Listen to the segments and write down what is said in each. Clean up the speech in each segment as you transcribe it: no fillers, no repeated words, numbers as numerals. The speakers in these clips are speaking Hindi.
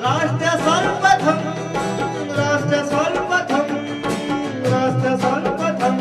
राष्ट्र सर्वप्रथम राष्ट्र सर्वप्रथम राष्ट्र सर्वप्रथम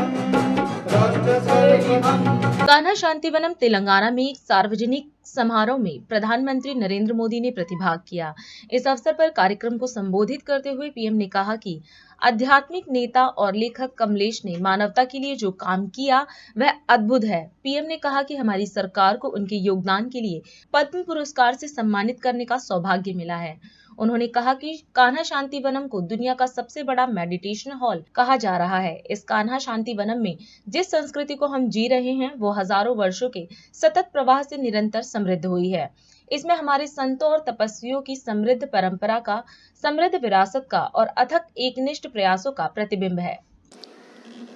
राष्ट्र सर्वप्रथम। कान्हा शांतिवनम तेलंगाना में एक सार्वजनिक समारोह में प्रधानमंत्री नरेंद्र मोदी ने प्रतिभाग किया। इस अवसर पर कार्यक्रम को संबोधित करते हुए पीएम ने कहा कि आध्यात्मिक नेता और लेखक कमलेश ने मानवता के लिए जो काम किया वह अद्भुत है। पीएम ने कहा कि हमारी सरकार को उनके योगदान के लिए पद्म पुरस्कार से सम्मानित करने का सौभाग्य मिला है। उन्होंने कहा कि कान्हा शांतिवनम को दुनिया का सबसे बड़ा मेडिटेशन हॉल कहा जा रहा है। इस कान्हा शांतिवनम में जिस संस्कृति को हम जी रहे हैं वो हजारों वर्षों के सतत प्रवाह से निरंतर समृद्ध हुई है। इसमें हमारे संतों और तपस्वियों की समृद्ध परंपरा का, समृद्ध विरासत का और अथक एकनिष्ठ प्रयासों का प्रतिबिंब है।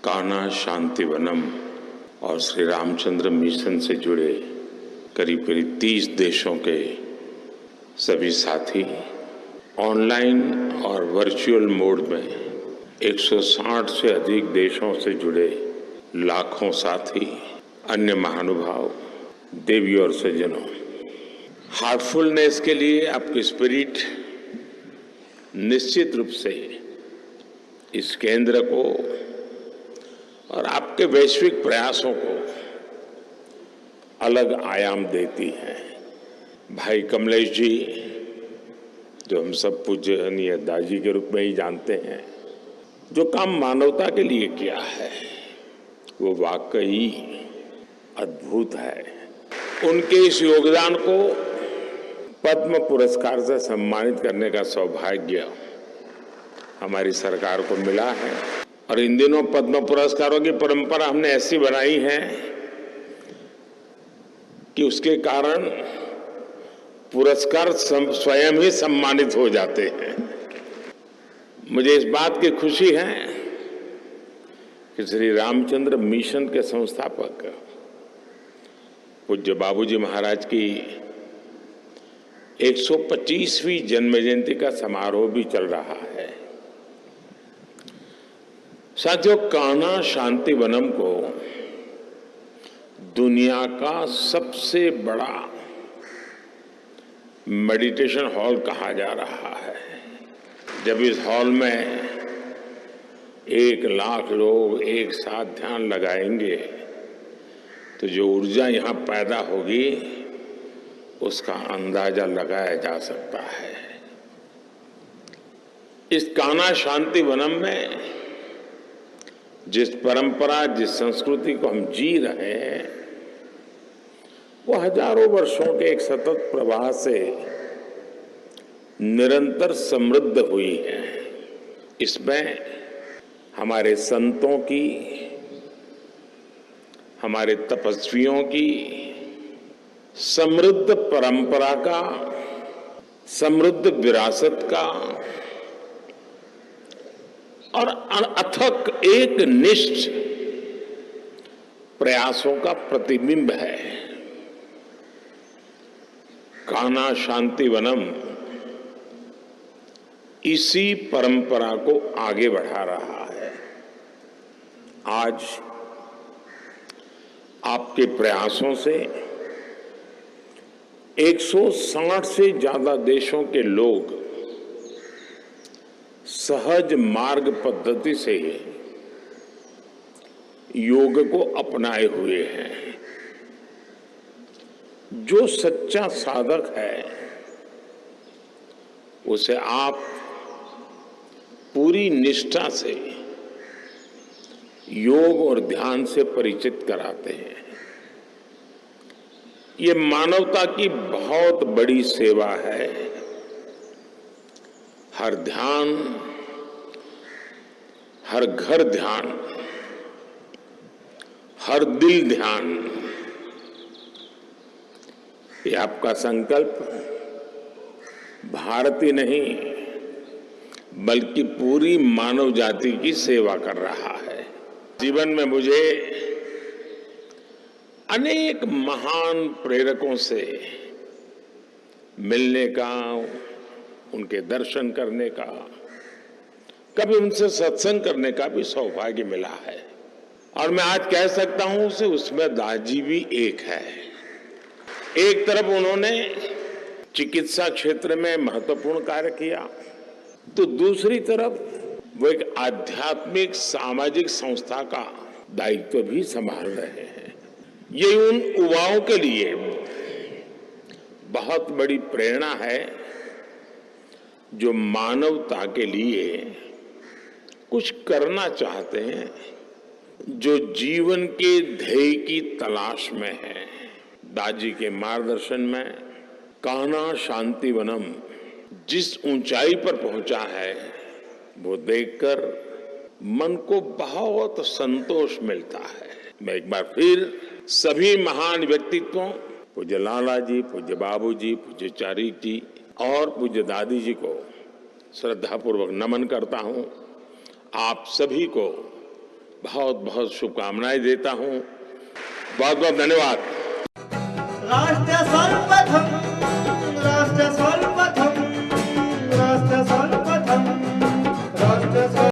कान्हा शांतिवनम और श्री रामचंद्र मिशन से जुड़े करीब 30 देशों के सभी साथी ऑनलाइन और वर्चुअल मोड में 160 से अधिक देशों से जुड़े लाखों साथी, अन्य महानुभाव, देवी और सज्जनों, हार्टफुलनेस के लिए आपकी स्पिरिट निश्चित रूप से इस केंद्र को और आपके वैश्विक प्रयासों को अलग आयाम देती है। भाई कमलेश जी, जो हम सब पूजनीय दाजी के रूप में ही जानते हैं, जो काम मानवता के लिए किया है वो वाकई अद्भुत है। उनके इस योगदान को पद्म पुरस्कार से सम्मानित करने का सौभाग्य हमारी सरकार को मिला है। और इन दिनों पद्म पुरस्कारों की परंपरा हमने ऐसी बनाई है कि उसके कारण पुरस्कार स्वयं ही सम्मानित हो जाते हैं। मुझे इस बात की खुशी है कि श्री रामचंद्र मिशन के संस्थापक पूज्य बाबूजी महाराज की 125वीं जन्म जयंती का समारोह भी चल रहा है। साथियों, कान्हा शांतिवनम को दुनिया का सबसे बड़ा मेडिटेशन हॉल कहा जा रहा है। जब इस हॉल में 1 लाख लोग एक साथ ध्यान लगाएंगे तो जो ऊर्जा यहाँ पैदा होगी उसका अंदाजा लगाया जा सकता है। इस कान्हा शांतिवनम में जिस परंपरा, जिस संस्कृति को हम जी रहे हैं वो हजारों वर्षों के एक सतत प्रवाह से निरंतर समृद्ध हुई है। इसमें हमारे संतों की, हमारे तपस्वियों की समृद्ध परंपरा का, समृद्ध विरासत का और अथक एक निष्ठ प्रयासों का प्रतिबिंब है। कान्हा शांतिवनम इसी परंपरा को आगे बढ़ा रहा है। आज आपके प्रयासों से 160 से ज्यादा देशों के लोग सहज मार्ग पद्धति से योग को अपनाए हुए हैं। जो सच्चा साधक है उसे आप पूरी निष्ठा से योग और ध्यान से परिचित कराते हैं। ये मानवता की बहुत बड़ी सेवा है। हर ध्यान, हर घर ध्यान, हर दिल ध्यान, ये आपका संकल्प भारत ही नहीं बल्कि पूरी मानव जाति की सेवा कर रहा है। जीवन में मुझे अनेक महान प्रेरकों से मिलने का, उनके दर्शन करने का, कभी उनसे सत्संग करने का भी सौभाग्य मिला है। और मैं आज कह सकता हूं कि उसमें दास जी भी एक है। एक तरफ उन्होंने चिकित्सा क्षेत्र में महत्वपूर्ण कार्य किया, तो दूसरी तरफ वो एक आध्यात्मिक सामाजिक संस्था का दायित्व भी संभाल रहे हैं। ये उन युवाओं के लिए बहुत बड़ी प्रेरणा है जो मानवता के लिए कुछ करना चाहते हैं, जो जीवन के ध्येय की तलाश में है। दाजी के मार्गदर्शन में कान्हा शांतिवनम जिस ऊंचाई पर पहुंचा है, वो देखकर मन को बहुत संतोष मिलता है। मैं एक बार फिर सभी महान व्यक्तित्वों, पूज्य लाला जी, पूज्य बाबू जी, पूज्य चारी जी और पूज्य दादी जी को श्रद्धापूर्वक नमन करता हूं। आप सभी को बहुत बहुत शुभकामनाएं देता हूं। बहुत बहुत धन्यवाद। राष्ट्र सर्वप्रथम, राष्ट्र सर्वप्रथम।